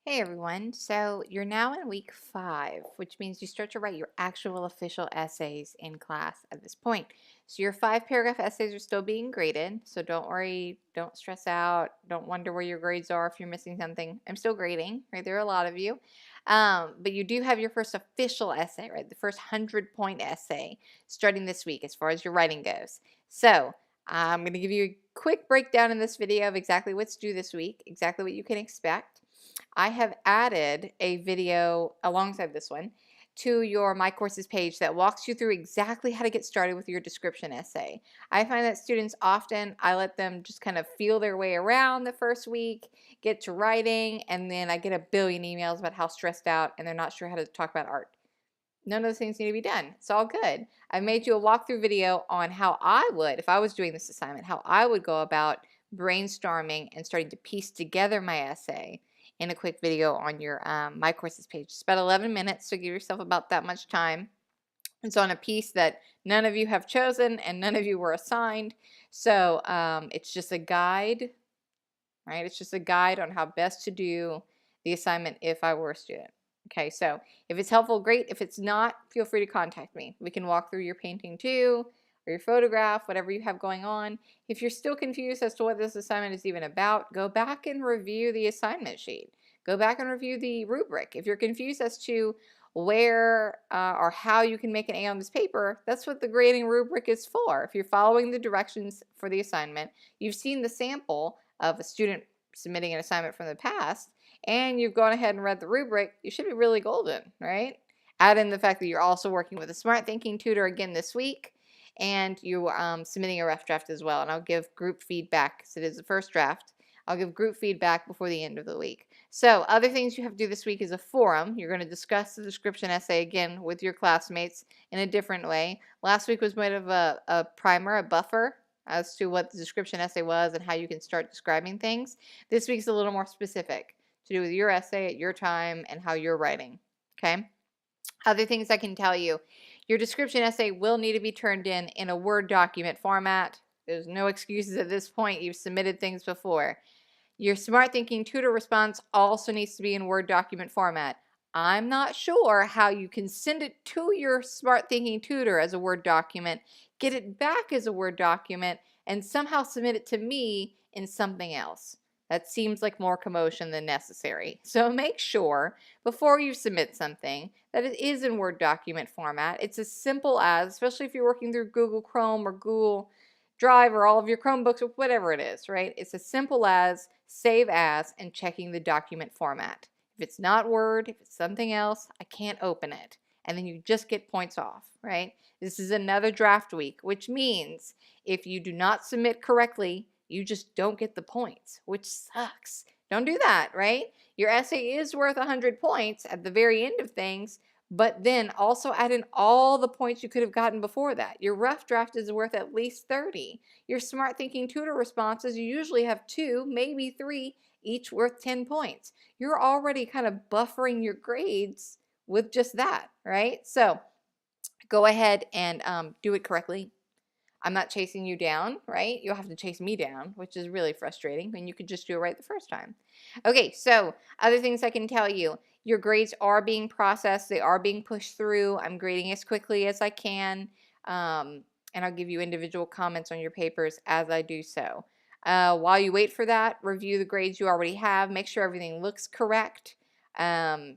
Hey everyone, so you're now in week 5, which means you start to write your actual official essays in class at this point. So your 5 paragraph essays are still being graded, so don't worry, don't stress out, don't wonder where your grades are if you're missing something. I'm still grading, right? There are a lot of you. But you do have your first official essay, right? The first 100-point essay starting this week as far as your writing goes. So I'm going to give you a quick breakdown in this video of exactly what's due this week, exactly what you can expect. I have added a video alongside this one to your My Courses page that walks you through exactly how to get started with your description essay. I find that students often, I let them just kind of feel their way around the first week, get to writing, and then I get a billion emails about how stressed out and they're not sure how to talk about art. None of those things need to be done. It's all good. I made you a walkthrough video on how I would, if I was doing this assignment, how I would go about brainstorming and starting to piece together my essay in a quick video on your My Courses page. It's about 11 minutes, so give yourself about that much time. It's on a piece that none of you have chosen and none of you were assigned. So it's just a guide, right? It's just a guide on how best to do the assignment if I were a student. Okay, so if it's helpful, great. If it's not, feel free to contact me. We can walk through your painting too, or your photograph, whatever you have going on. If you're still confused as to what this assignment is even about, go back and review the assignment sheet. Go back and review the rubric. If you're confused as to where or how you can make an A on this paper, that's what the grading rubric is for. If you're following the directions for the assignment, you've seen the sample of a student submitting an assignment from the past, and you've gone ahead and read the rubric, you should be really golden, right? Add in the fact that you're also working with a smart thinking tutor again this week, and you are submitting a rough draft as well. And I'll give group feedback because it is the first draft. I'll give group feedback before the end of the week. So other things you have to do this week is a forum. You're going to discuss the description essay again with your classmates in a different way. Last week was made of a primer, a buffer as to what the description essay was and how you can start describing things. This week's a little more specific to do with your essay at your time and how you're writing. Okay? Other things I can tell you, your description essay will need to be turned in a Word document format. There's no excuses at this point. You've submitted things before. Your Smart Thinking Tutor response also needs to be in Word document format. I'm not sure how you can send it to your Smart Thinking Tutor as a Word document, get it back as a Word document, and somehow submit it to me in something else. That seems like more commotion than necessary. So make sure before you submit something that it is in Word document format. It's as simple as, especially if you're working through Google Chrome or Google Drive or all of your Chromebooks or whatever it is, right? It's as simple as save as and checking the document format. If it's not Word, if it's something else, I can't open it. And then you just get points off, right? This is another draft week, which means if you do not submit correctly, you just don't get the points, which sucks. Don't do that, right? Your essay is worth 100 points at the very end of things, but then also add in all the points you could have gotten before that. Your rough draft is worth at least 30. Your Smart Thinking Tutor responses, you usually have 2, maybe 3, each worth 10 points. You're already kind of buffering your grades with just that, right? So go ahead and do it correctly. I'm not chasing you down, right? You'll have to chase me down, which is really frustrating, and you could just do it right the first time. Okay, so other things I can tell you. Your grades are being processed. They are being pushed through. I'm grading as quickly as I can, and I'll give you individual comments on your papers as I do so. While you wait for that, review the grades you already have. Make sure everything looks correct, and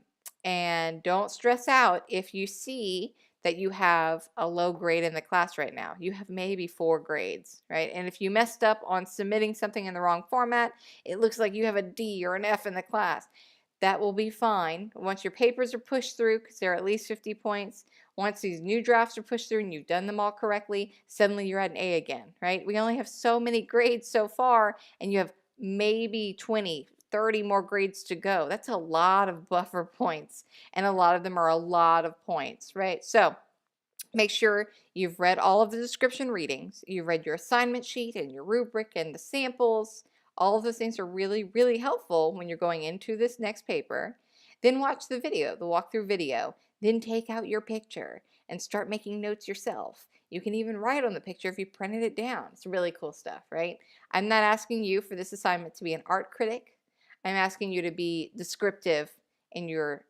don't stress out if you see that you have a low grade in the class right now. You have maybe 4 grades, right? And if you messed up on submitting something in the wrong format, it looks like you have a D or an F in the class. That will be fine. Once your papers are pushed through, because they're at least 50 points, once these new drafts are pushed through and you've done them all correctly, suddenly you're at an A again, right? We only have so many grades so far, and you have maybe 20, 30 more grades to go. That's a lot of buffer points, and a lot of them are a lot of points, right? So make sure you've read all of the description readings. You've read your assignment sheet and your rubric and the samples. All of those things are really, really helpful when you're going into this next paper. Then watch the video, the walkthrough video. Then take out your picture and start making notes yourself. You can even write on the picture if you printed it down. It's really cool stuff, right? I'm not asking you for this assignment to be an art critic. I'm asking you to be descriptive in your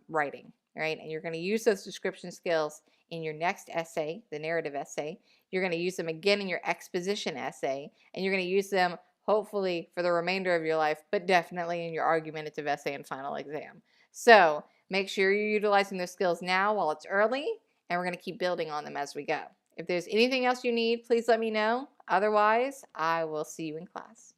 writing, right? And you're going to use those description skills in your next essay, the narrative essay. You're going to use them again in your exposition essay, and you're going to use them hopefully for the remainder of your life, but definitely in your argumentative essay and final exam. So make sure you're utilizing those skills now while it's early, and we're going to keep building on them as we go. If there's anything else you need, please let me know. Otherwise, I will see you in class.